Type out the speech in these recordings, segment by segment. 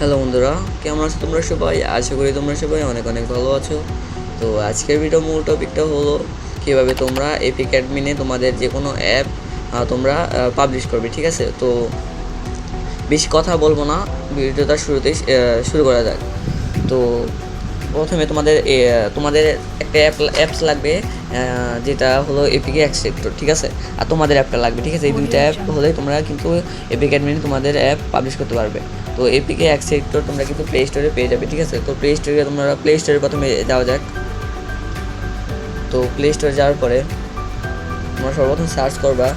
Hello বন্ধুরা, কেমন আছো তোমরা সবাই? আশা করি তোমরা সবাই অনেক অনেক ভালো আছো। তো আজকের ভিডিও মূল টপিকটা হলো কীভাবে তোমরা এপিক অ্যাডমিনে তোমাদের যে কোনো অ্যাপ তোমরা পাবলিশ করবে। ঠিক আছে, তো বেশি কথা বলবো না, ভিডিওটা শুরুতেই শুরু করা যাক। তো প্রথমে তোমাদের একটা অ্যাপস লাগবে, যেটা হলো এপিকে অ্যাক্সেপ্টর। ঠিক আছে, আর তোমাদের অ্যাপটা লাগবে। ঠিক আছে, এই দুইটা অ্যাপ হলে তোমরা কিন্তু এপিক অ্যাডমিনে তোমাদের অ্যাপ পাবলিশ করতে পারবে। তো এপিকে অ্যাক্সেপ্টর তোমরা কিন্তু প্লে স্টোরে পেয়ে যাবে। ঠিক আছে, তো প্লে স্টোরে প্রথমে যাওয়া যাক। তো প্লে স্টোরে যাওয়ার পরে তোমরা সর্বপ্রথম সার্চ করবা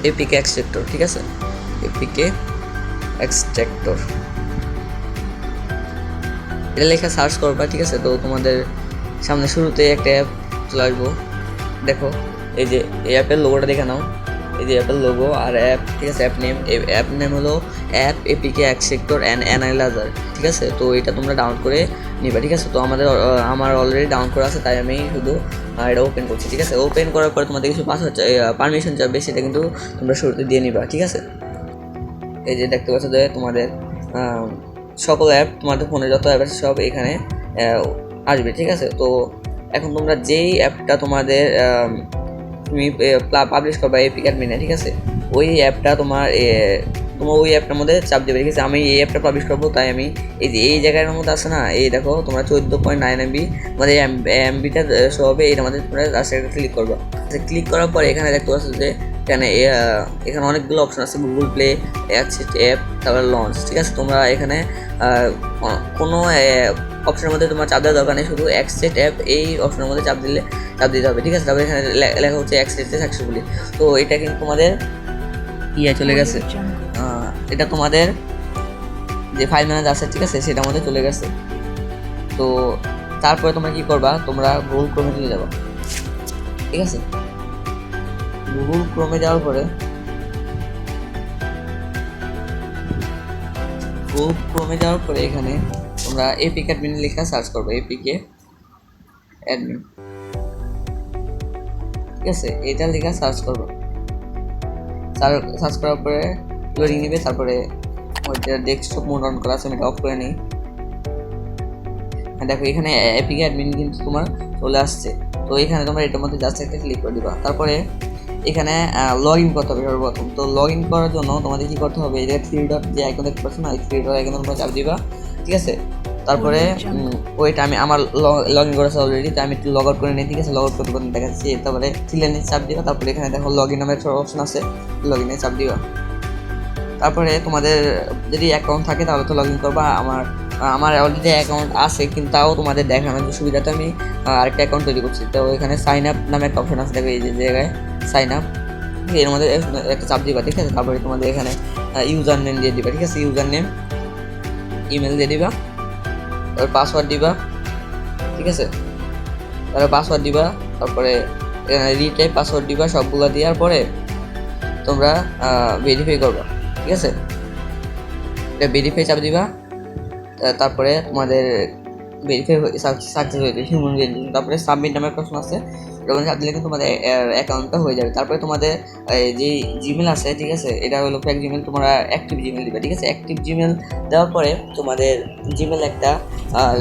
এপিকে অ্যাক্সেপ্টর। ঠিক আছে, এপিকে এক্সট্রাক্টর এটা লেখা সার্চ করবা। ঠিক আছে, তো তোমাদের সামনে শুরুতে একটা অ্যাপ চলে আসবো। দেখো, এই যে এই অ্যাপের লোগোটা দেখে নাও, এই যে অ্যাপের লোগো আর অ্যাপ। ঠিক আছে, অ্যাপ নেম হলো app APK extractor and analyser. ঠিক আছে, তো এটা তোমরা ডাউনলোড করে নিবা। ঠিক আছে, তো আমার অলরেডি ডাউনলোড করা আছে, তাই আমি শুধু এটা ওপেন করছি। ঠিক আছে, ওপেন করার পরে তোমাদের কিছু পারমিশন চাইবে, সেটা কিন্তু তোমরা শুরুতে দিয়ে নিবা। ঠিক আছে, এই যে দেখতে পাচ্ছ যে তোমাদের সকল অ্যাপ, তোমাদের ফোনে যত অ্যাপ আছে সব এখানে আসবে। ঠিক আছে, তো এখন তোমরা যেই অ্যাপটা তুমি পাবলিশ করবা এপিক অ্যাডমিনে, ঠিক আছে, ওই অ্যাপটা তোমার ওই অ্যাপটার মধ্যে চাপ দেবে। ঠিক আছে, আমি এই অ্যাপটা পাবলিশ করবো, তাই আমি এই যে এই জায়গার মধ্যে আছে না, এই দেখো তোমরা 14.9 MB আমাদের এমবিটা শো হবে, এইটা আমাদের তোমরা রাস্তায় ক্লিক করবো। ক্লিক করার পরে এখানে দেখতে পাচ্ছ যে এখানে অনেকগুলো অপশন আছে, গুগল প্লে, অ্যাপ, তারপরে লঞ্চ। ঠিক আছে, তোমরা এখানে কোনো অপশনের মধ্যে তোমার চাপ দেওয়ার দরকার নেই, শুধু অ্যাক্সেপ্ট অ্যাপ এই অপশনের মধ্যে চাপ দিতে হবে। ঠিক আছে, তারপরে এখানে লেখা হচ্ছে অ্যাক্সেপ্ট সাকসেসফুলি। তো এটা কিন্তু তোমাদের চলে গেছে, এটা তোমাদের যে ফাইল ম্যানেজার আছে, ঠিক আছে, সেটার মধ্যে চলে গেছে। তো তারপরে তোমরা কি করবা, তোমরা গুগল ক্রোমে চলে যাবা। ঠিক আছে, গুগল ক্রোমে যাওয়ার পরে এখানে তোমরা এপিক অ্যাডমিন লেখা সার্চ করবে, এপিকে অ্যাডমিন। ঠিক আছে, এটা লেখা সার্চ করবে। সার্চ করার পরে লোডিং নেবে, তারপরে ওইটা ডেস্কটপ মোড অন করা আছে, আমি এটা অফ করে নিই। দেখো এখানে এপিকে অ্যাডমিন কিন্তু তোমার চলে আসছে। তো এখানে তোমরা এটার মধ্যে জাস্ট একটা ক্লিক করে দিবা। তারপরে এখানে লগ ইন করতে হবে সর্বপ্রথম। তো লগ ইন করার জন্য তোমাদের কি করতে হবে, এই যে 3 ডট যে আইকন দেখতে পাচ্ছ না, এই 3 ডট আইকনে তোমরা চাপ দিবা। ঠিক আছে, তারপরে ওইটা আমার লগ ইন করেছে অলরেডি, তো আমি একটু লগ আউট করে নিই। ঠিক আছে, লগ আউট করতে দেখাচ্ছি। তারপরে সিলেনে চাপ দিবা, তারপরে এখানে দেখো লগ ইন নামের একটা অপশন আছে, লগ ইনে চাপ দিবা। তারপরে তোমাদের যদি অ্যাকাউন্ট থাকে তাহলে তো লগ ইন করবা। আমার অলরেডি অ্যাকাউন্ট আছে, কিন্তু তাও তোমাদের দেখানোর সুবিধাটা আমি আরেকটা অ্যাকাউন্ট তৈরি করছি। তো এখানে সাইন আপ নামে একটা অপশন আছে, দেখো এই যে জায়গায় সাইন আপ, এর মধ্যে একটা চাপ দিবা। ঠিক আছে, তারপরে তোমাদের এখানে ইউজার নেম দিয়ে দিবা। ঠিক আছে, ইউজার নেম, ইমেল দিয়ে দিবা, তারপর পাসওয়ার্ড দিবা। ঠিক আছে, তারপরে পাসওয়ার্ড দিবা, তারপরে রিটাইপ পাসওয়ার্ড দিবা। সবগুলো দেওয়ার পরে তোমরা ভেরিফাই করবা। ঠিক আছে, এটা ভেরিফাই চাপ দিবা। তারপরে তোমাদের ভেরিফাই সাকসেস হয়েছে, হিউম্যান ভেরিফিকেশন। তারপরে সাবমিট নামের প্রশ্ন আছে, যখন চাপ দিলে কিন্তু তোমাদের অ্যাকাউন্টটা হয়ে যাবে। তারপরে তোমাদের যে জিমেল আছে, ঠিক আছে, এটা হলো ফেক জিমেল, তোমরা অ্যাক্টিভ জিমেল দিবে। ঠিক আছে, অ্যাক্টিভ জিমেল দেওয়ার পরে তোমাদের জিমেল একটা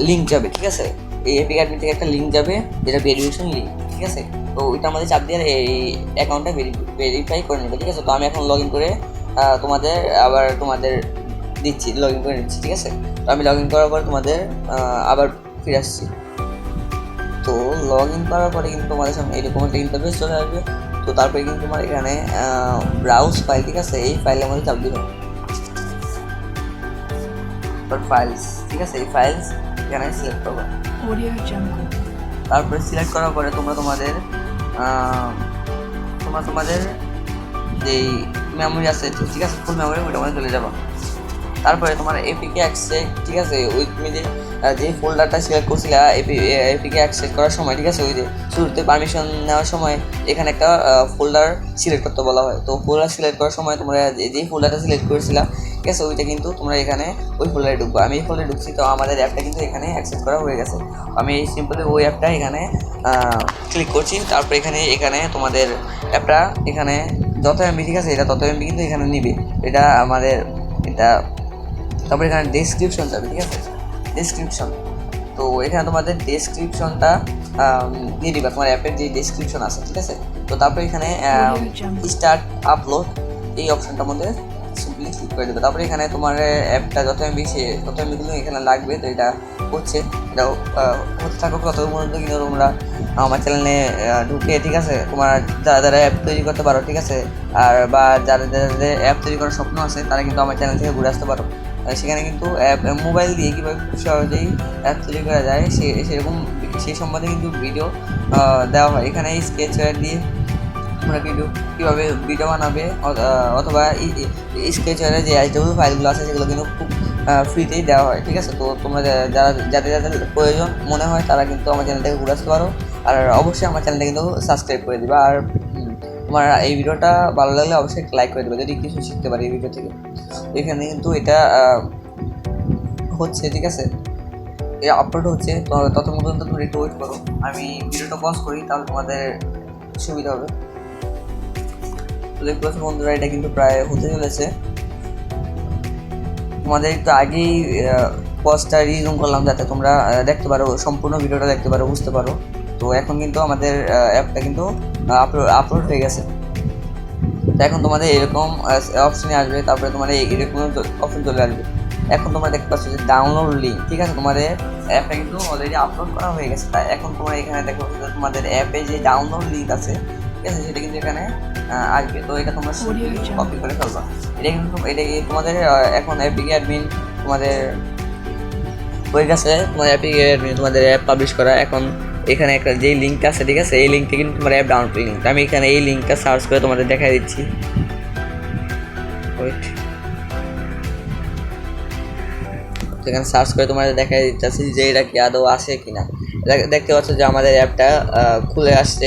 লিঙ্ক যাবে। ঠিক আছে, এই এপিক অ্যাডমিন থেকে একটা লিঙ্ক যাবে, যেটা ভেরিফিকেশন লিঙ্ক। ঠিক আছে, তো ওইটা আমাদের চাপ দিয়ে এই অ্যাকাউন্টটা ভেরিফাই করে নেবে। ঠিক আছে, তো আমি এখন লগ ইন করে তোমাদের দিচ্ছি, লগ ইন করে নিচ্ছি। ঠিক আছে, তো আমি লগ ইন করার পরে তোমাদের আবার ফিরে আসছি। তো লগ ইন করার পরে কিন্তু তোমাদের সামনে এরকম একটা ইন্টারফেস চলে আসবে। তো তারপরে কিন্তু তোমার এখানে ব্রাউজ ফাইল, ঠিক আছে, এই ফাইলের মধ্যে চাপ দিবে, ফাইলস। ঠিক আছে, এই ফাইলস এখানে সিলেক্ট করবে। তারপরে সিলেক্ট করার পরে তোমাদের যেই মেমোরি আছে, ঠিক আছে, ফুল মেমোরি ওইটা মধ্যে চলে যাবো। তারপরে তোমার এপিকে অ্যাক্সেস, ঠিক আছে, ওই তুমি যে ফোল্ডারটা সিলেক্ট করছিলে এপিকে অ্যাক্সেস করার সময়, ঠিক আছে, ওই যে শুরুতে পারমিশন নেওয়ার সময় এখানে একটা ফোল্ডার সিলেক্ট করতে বলা হয়। তো ফোল্ডার সিলেক্ট করার সময় তোমরা যেই ফোল্ডারটা সিলেক্ট করেছিলা, ঠিক আছে, ওইটা কিন্তু তোমরা এখানে ওই ফোল্ডারে ঢুকবো। আমি এই ফোল্ডারে ঢুকছি, তো আমাদের অ্যাপটা কিন্তু এখানে অ্যাক্সেস করা হয়ে গেছে। আমি এই সিম্পলি ওই অ্যাপটা এখানে ক্লিক করছি। তারপর এখানে তোমাদের অ্যাপটা এখানে যত এমবি, ঠিক আছে, এটা তত এমবি কিন্তু এখানে নিবে। এটা তারপর এখানে ডেসক্রিপশন যাবে, ঠিক আছে, ডেসক্রিপশন। তো এখানে তোমাদের ডেসক্রিপশনটা দিয়ে দিবা, তোমার অ্যাপের যে ডেসক্রিপশন আছে, ঠিক আছে। তো তারপরে এখানে স্টার্ট আপলোড এই অপশনটার মধ্যে সিম্পলি ক্লিক করে দেবে। তারপরে এখানে তোমার অ্যাপটা যত এমবি কিন্তু এখানে লাগবে। তো এটা হচ্ছে, এটা হতে থাকুক তত পর্যন্ত কিন্তু তোমরা আমার চ্যানেলে ঢুকে, ঠিক আছে, তোমার যারা অ্যাপ তৈরি করতে পারো, ঠিক আছে, আর বা যাদের অ্যাপ তৈরি করার স্বপ্ন আছে তারা কিন্তু আমার চ্যানেল থেকে ঘুরে আসতে পারো। সেখানে কিন্তু অ্যাপ মোবাইল দিয়ে কীভাবে খুব সহজেই অ্যাপ তৈরি করা যায় সেরকম সেই সম্বন্ধে কিন্তু ভিডিও দেওয়া হয়। এখানে স্কেচ দিয়ে তোমরা কীভাবে ভিডিও বানাবে, অথবা স্কেচারে যে এইচডব্লিউ ফাইলগুলো আছে সেগুলো কিন্তু খুব ফ্রিতেই দেওয়া হয়, ঠিক আছে। তো তোমরা যাদের প্রয়োজন মনে হয় তারা কিন্তু আমার চ্যানেল থেকে ঘুরে আসতে পারো। আর অবশ্যই আমার চ্যানেলটা কিন্তু সাবস্ক্রাইব করে দিবা। আর তোমার এই ভিডিওটা ভালো লাগলে অবশ্যই লাইক করে দেবে যদি কিছু শিখতে পারি এই ভিডিও থেকে। এখানে কিন্তু এটা হচ্ছে, ঠিক আছে, এটা আপলোড হচ্ছে। তো ততক্ষণ পর্যন্ত তুমি একটু ওয়েট করো, আমি ভিডিওটা পজ করি, তাহলে তোমাদের সুবিধা হবে। তো দেখতে পাচ্ছ বন্ধুরা, এটা কিন্তু প্রায় হতে চলেছে। তোমাদের একটু আগেই পজটা রিজুম করলাম যাতে তোমরা দেখতে পারো, সম্পূর্ণ ভিডিওটা দেখতে পারো, বুঝতে পারো। তো এখন কিন্তু আমাদের অ্যাপটা কিন্তু আপলোড হয়ে গেছে। তো এখন তোমাদের এরকম অপশনে আসবে, তারপরে তোমাদের এরকম অপশন চলে আসবে। এখন তোমরা দেখতে পাচ্ছ যে ডাউনলোড লিঙ্ক, ঠিক আছে, তোমাদের অ্যাপটা কিন্তু অলরেডি আপলোড করা হয়ে গেছে। তাই এখন তোমরা এখানে দেখো তোমাদের অ্যাপে যে ডাউনলোড লিঙ্ক আছে, ঠিক আছে, সেটা কিন্তু এখানে আসবে। তো এটা তোমরা কপি করে ফেলবা। এটা কিন্তু তোমাদের এখন অ্যাপিকে অ্যাডমিন তোমাদের হয়ে গেছে, তোমাদের অ্যাপিকে অ্যাডমিন তোমাদের অ্যাপ পাবলিশ করা। এখন এখানে একটা যেই লিঙ্কটা আছে, ঠিক আছে, এই লিঙ্কটা কিন্তু তোমার অ্যাপ ডাউনলোড লিঙ্ক। আমি এখানে এই লিঙ্কটা সার্চ করে তোমাদের দেখাই দিচ্ছি। ওয়েট, এখানে সার্চ করে তোমাদের দেখাই দিচ্ছি যে এটা কি আদৌ আসে কিনা। দেখতে পাচ্ছ যে আমাদের অ্যাপটা খুলে আসছে।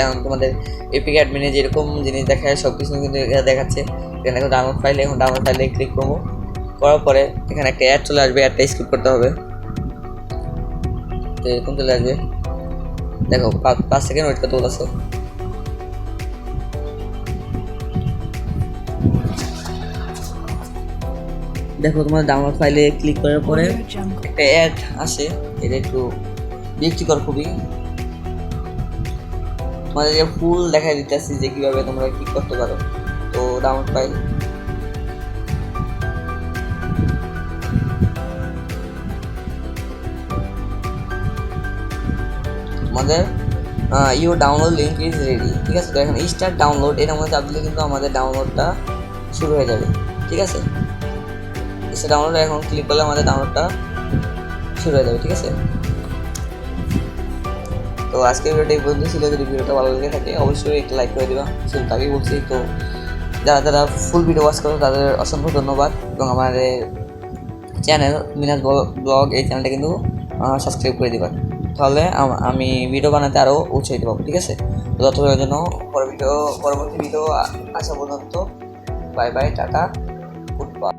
এখন তোমাদের এপিক অ্যাডমিনে যেরকম জিনিস দেখায় সব কিছু কিন্তু দেখাচ্ছে। এখানে এখন ডাউনলোড ফাইলে ক্লিক করবো। করার পরে এখানে একটা অ্যাড চলে আসবে, অ্যাডটা স্কিপ করতে হবে। তো এরকম চলে আসবে, দেখো 5 সেকেন্ড ওয়েট করতে বলেছে। দেখো তোমার ডাউনলোড ফাইলে ক্লিক করার পরে একটা অ্যাড আসে, এটা একটু বিরক্তিকর খুবই। তোমাদের ফুল দেখাই দিতেছি যে কীভাবে তোমরা ক্লিক করতে পারো। তো ডাউনলোড ফাইল, আমাদের your download link is ready, ঠিক আছে। তো এখন স্টার্ট ডাউনলোড এর মধ্যে চাপ দিলে কিন্তু আমাদের ডাউনলোডটা শুরু হয়ে যাবে, ঠিক আছে। সে ডাউনলোড এখন ক্লিক করলে আমাদের ডাউনলোডটা শুরু হয়ে যাবে, ঠিক আছে। তো আজকের ভিডিওটা এই পর্যন্ত ছিল। যদি ভিডিওটা ভালো লেগে থাকে অবশ্যই একটা লাইক করে দেবা, সেটা আগেই বলছি। তো যারা ফুল ভিডিও ওয়াচ করো তাদের অসংখ্য ধন্যবাদ। এবং আমার চ্যানেল মিনাজ ব্লগ এই চ্যানেলটা কিন্তু সাবস্ক্রাইব করে দেবা, তাহলে আমি ভিডিও বানাতে আরও উৎসাহিত পাবো, ঠিক আছে। তো ততক্ষণের জন্য পরবর্তী ভিডিও আসা পর্যন্ত bye bye, tata, good bye.